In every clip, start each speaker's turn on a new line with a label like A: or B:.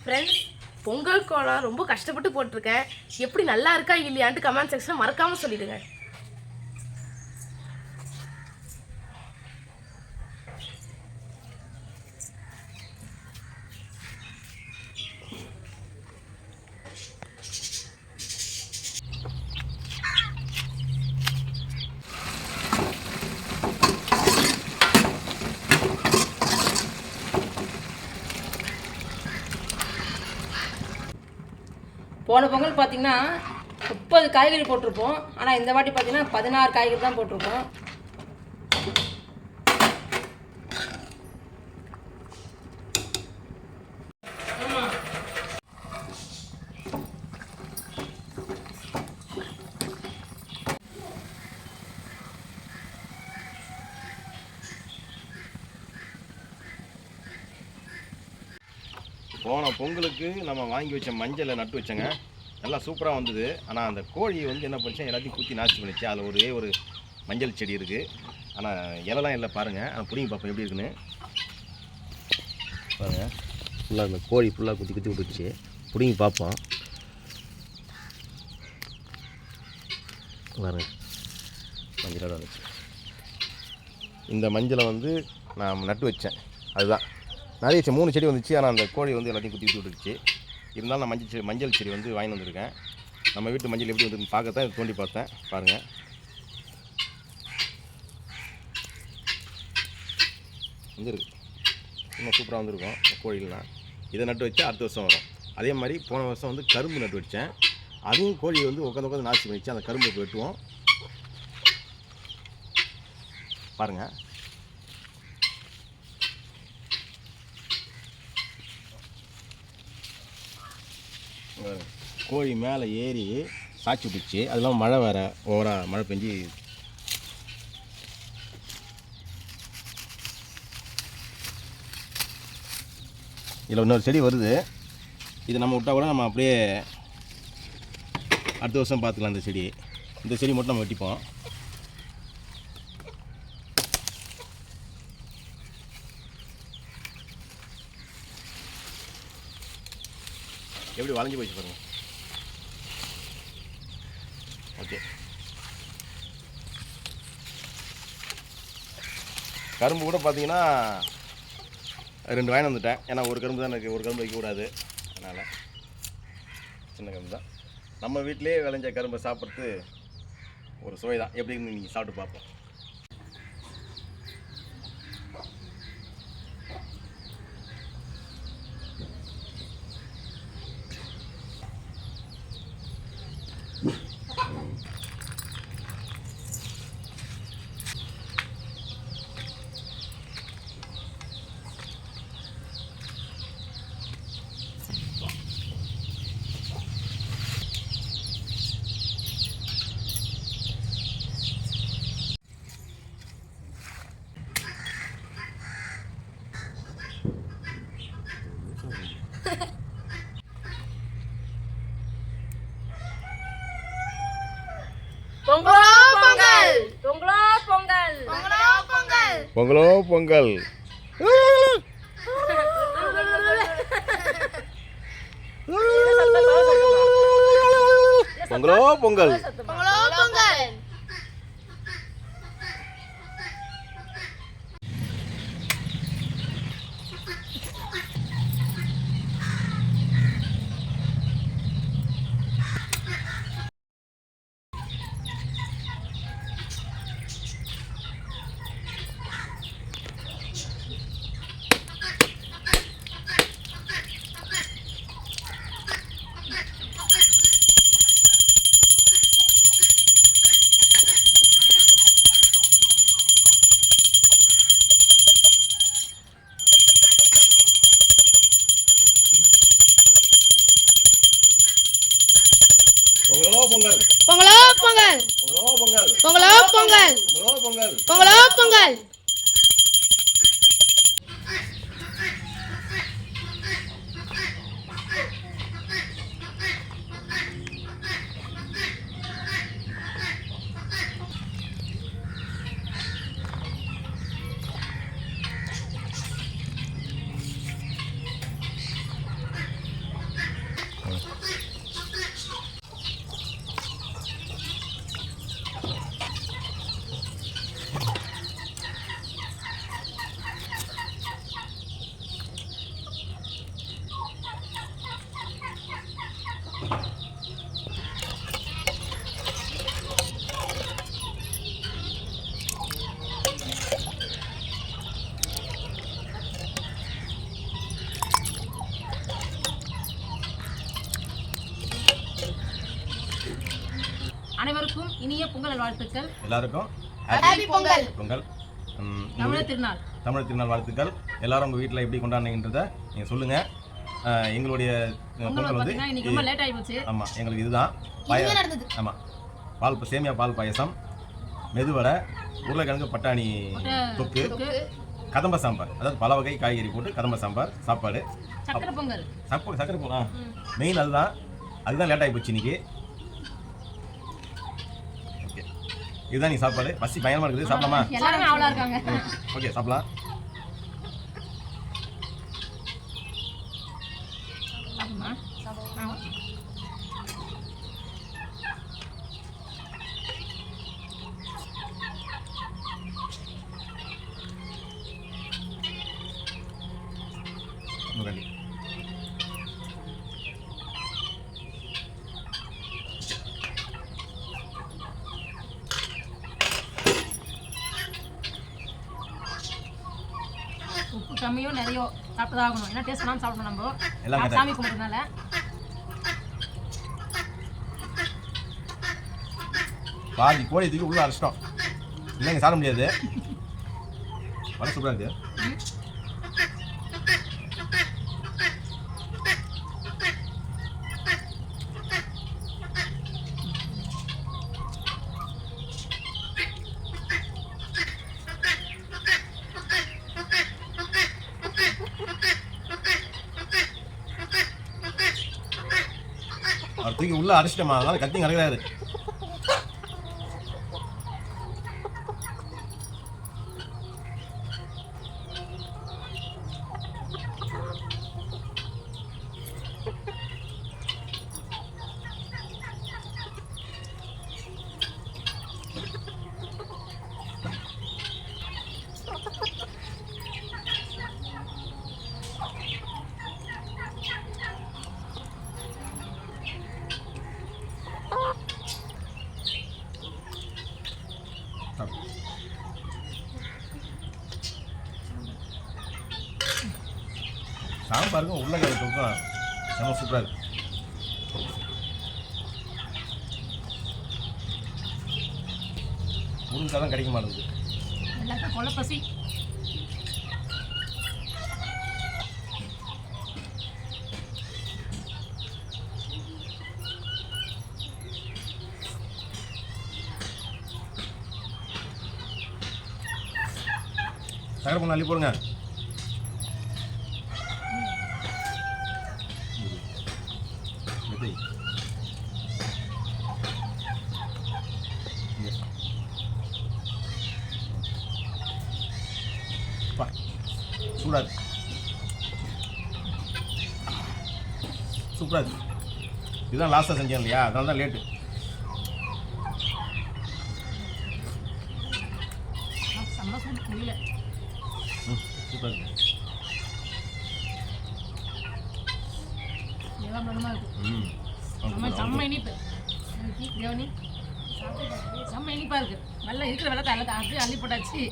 A: Friends, Pongal கோலம் ரொம்ப கஷ்டப்பட்டு போட்டிருக்கேன். எப்படி நல்லா இருக்கா இல்லையான்ட்டு கமெண்ட் செக்ஷனில் மறக்காமல் சொல்லிடுங்க. போன பொங்கல் பார்த்தீங்கன்னா 30 காய்கறி போட்டிருப்போம். ஆனால் இந்த வாட்டி பார்த்தீங்கன்னா 16 காய்கறி தான் போட்டிருப்போம்.
B: போன பொங்கலுக்கு நம்ம வாங்கி வச்ச மஞ்சளை நட்டு வச்சோங்க. நல்லா சூப்பராக வந்தது. ஆனால் அந்த கோழி வந்து என்ன பண்ணிச்சு, எல்லாத்தையும் குத்தி நாசி பண்ணிச்சு. அதில் ஒரு மஞ்சள் செடி இருக்குது. ஆனால் இலைலாம் இல்லை பாருங்கள். அதை பிடிங்கி பார்ப்போம் எப்படி இருக்குன்னு பாருங்கள். ஃபுல்லாக அந்த கோழி ஃபுல்லாக குத்தி குத்தி விட்டுச்சு. பிடிங்கி பார்ப்போம் பாருங்கள். மஞ்சளோட வந்துச்சு. இந்த மஞ்சளை வந்து நான் நட்டு வச்சேன். அதுதான் நிறைய 3 செடி வந்துச்சு. ஆனால் அந்த கோழி வந்து எல்லாத்தையும் குத்தி குத்தி விட்டுருச்சு. இருந்தாலும் நான் மஞ்சள் செடி வந்து வாங்கி வந்திருக்கேன். நம்ம வீட்டு மஞ்சள் எப்படி வந்துருக்குன்னு பார்க்கத்தான் தோண்டி பார்த்தேன். பாருங்கள், வந்துருக்கு. இன்னும் சூப்பராக வந்துருக்கும் இந்த கோழிலாம். இதை நட்டு வச்சா அடுத்த வருஷம் வரும். அதே மாதிரி போன வருஷம் வந்து கரும்பு நட்டு வச்சேன். அதுவும் கோழி வந்து உட்காந்து நாசி பண்ணிச்சு. அந்த கரும்புக்கு வெட்டுவோம் பாருங்கள். கோழி மேலே ஏறி சாய்ச்சி விட்டுச்சு. அதெல்லாம் மழை வேறு ஓவராக மழை பெஞ்சு இதில் இன்னொரு செடி வருது. இது நம்ம விட்டால் கூட நம்ம அப்படியே அடுத்த வருஷம் பார்த்துக்கலாம். இந்த செடி மட்டும் நம்ம வெட்டிப்போம். எப்படி வளைஞ்சு போயிடுச்சு பாருங்கள். ஓகே, கரும்பு கூட பார்த்தீங்கன்னா 2 வாங்கி வந்துட்டேன். ஏன்னா ஒரு கரும்பு தான் இருக்குது, ஒரு கரும்பு வைக்கக்கூடாது. அதனால் சின்ன கரும்பு தான். நம்ம வீட்டிலே விளைஞ்ச கரும்பை சாப்பிட்றது ஒரு சுவை தான். எப்படின்னு நீங்கள் சாப்பிட்டு பார்ப்போம்.
A: பொங்கலோ பொங்கல்
C: பொங்கலோ பொங்கல்
A: பொங்கலோ பொங்கல்
B: பொங்கலோ பொங்கல். பொங்கலோ பொங்கல்.
A: பொங்கலோ பொங்கல்.
B: பொங்கலோ பொங்கல்.
A: பொங்கலோ பொங்கல்
B: பொங்கலோ பொங்கல்.
A: பொங்கலோ பொங்கல்
B: பொங்கலோ பொங்கல்.
A: பொங்கலோ பொங்கல்.
C: அனைவருக்கும் இனிய பொங்கல் வாழ்த்துக்கள்.
B: எல்லாருக்கும்
A: ஹாப்பி பொங்கல்.
B: பொங்கல்.
C: தமிழர் திருநாள்
B: தமிழ் திருநாள் வாழ்த்துக்கள். எல்லாரும் உங்கள் வீட்டில் எப்படி கொண்டாடுனீங்கன்றதை நீங்கள் சொல்லுங்கள். எங்களுடைய பொங்கல் வந்து
C: பார்த்தீங்கன்னா இன்னைக்கு ரொம்ப லேட் ஆகி போச்சு.
B: ஆமாம், எங்களுக்கு இதுதான்
A: நடந்தது.
B: ஆமாம், சேமியா பால் பாயசம், மெதுவடை, உருளைக்கிழங்கு பட்டாணி தொக்கு, கதம்ப சாம்பார், அதாவது பல வகை காய்கறி போட்டு கதம்ப சாம்பார் சாப்பாடு,
C: சக்கரை பொங்கல்.
B: சக்கரை போனா மெயின் அதுதான் லேட் ஆகி போச்சு இன்னைக்கு. ஓகே, இதுதான் நீ சாப்பாடு. பசி பயங்கரமாக இருக்குது. சாப்பிடலாமா?
C: எல்லாருமே அவ்வளோ இருக்காங்க.
B: ஓகே, சாப்பிடலாம். நன்றி.
C: உப்பு கம்மியோ நிறையோ சாப்பிட்டுதான் ஏன்னா டேஸ்ட் பண்ணாமல் சாப்பிடணும் நம்ம
B: எல்லாம்
C: சாமி கும்பிட்றதுனால.
B: பாதி கோழி தூக்கி உள்ள அரைச்சிட்டோம். இல்லைங்க, சாப்பிட முடியாது. வர சூப்பராக இருக்குது. அவர் தூக்கி உள்ள அரைச்சிட்டோமா, அதனால கத்தி கறக்கிறாரு. சாம்பாருக்கும் உருளைக்கிழங்கு தொக்கும் செம்ம சூப்பராக இருக்கு. முருங்கைக்காய் தான் கிடைக்க மாட்டேங்குது.
C: எல்லாத்தையும் கொலை பசி.
B: சக்கரை பொங்கல் அள்ளி போடுங்க. சூடாக இருக்கு, சூப்பராக இருக்கு. இதுதான் லாஸ்ட்டாக செஞ்சேன் இல்லையா, அதனால தான் லேட்டு.
C: செம்ம சூடு முடியல.
B: சூப்பராக இருக்கு.
C: இதெல்லாம் பிரதமாக இருக்கு. செம்ம இனிப்பு. தேவனி செம்ம இனிப்பாக இருக்குது. நல்லா இருக்கிற வெள்ளத்தை அப்படியே அள்ளி போட்டாச்சு.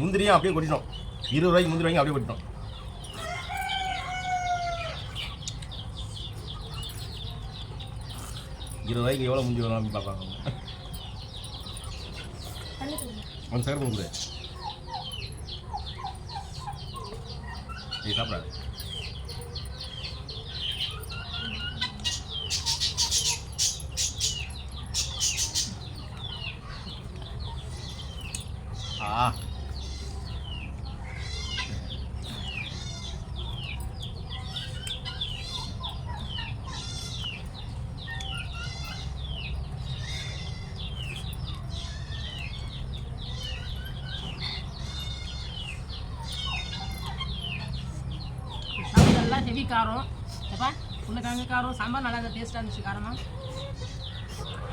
B: முந்திரியும் அப்படியே கொட்டிட்டோம். 20 ரூபாய்க்கு முந்திரி வாங்கி அப்படியே கொட்டிட்டோம். ₹20 எவ்வளோ முந்திரி வரும் அப்படின்னு பார்ப்பாங்க. ஒன் சக்கரை கொடு. நீ சாப்பிடாது.
C: சாப்பாடெல்லாம் ஹெவி காரம். எப்பா உருளைக்கிழங்கு காரம், சாம்பார் நல்லா டேஸ்ட்டாக இருந்துச்சு. காரமாக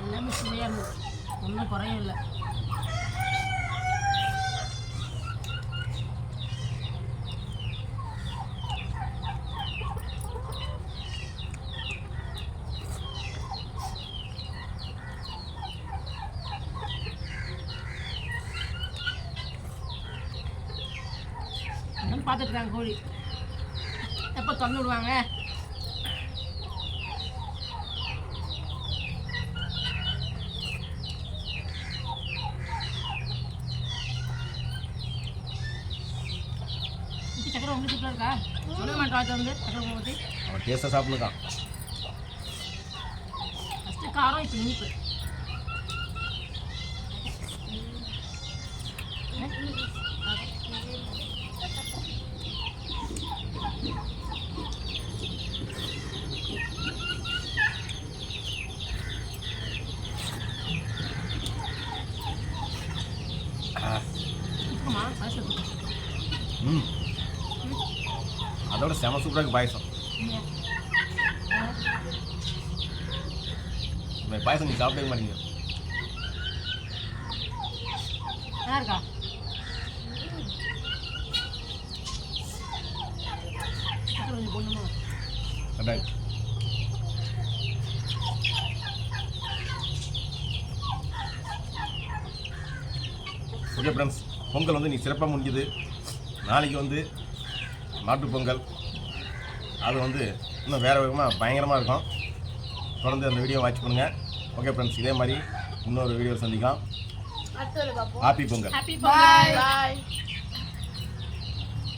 C: எல்லாமே சுவையாக இருந்துச்சு, ஒன்றும் குறையும் இல்லை. பார்த்துட்டு இருக்காங்க கோழி எப்போ திறந்து விடுவாங்க. சக்கரை ரொம்ப சூப்பராக இருக்கா? சொல்ல மாட்டேன் வந்து சக்கரை ஊற்றி
B: அவன் டேஸ்ட்டாக சாப்பிடுக்கான்.
C: ஃபஸ்ட்டு காரம், இப்போ இனிப்பு.
B: அதோட செம சூப்பராக இருக்கு பாயசம். இந்த பாயசம் நீ சாப்பிடவே மாட்டீங்க.
C: நல்லா இருக்கா? கொஞ்சம் பொண்ணுமா
B: கரெக்டாக. ஓகே ஃப்ரெண்ட்ஸ், பொங்கல் வந்து நீ சிறப்பாக முடிஞ்சுது. நாளைக்கு வந்து மாட்டுப் பொங்கல். அது வந்து இன்னும் வேறு விதமாக பயங்கரமாக இருக்கும். தொடர்ந்து அந்த வீடியோ வாட்ச் பண்ணுங்கள். ஓகே ஃப்ரெண்ட்ஸ், இதே மாதிரி இன்னொரு வீடியோ சந்திக்கலாம்.
A: அடுத்தது பார்ப்போம்.
B: ஹாப்பி பொங்கல்.
C: ஹாப்பி
A: பாய் பாய்.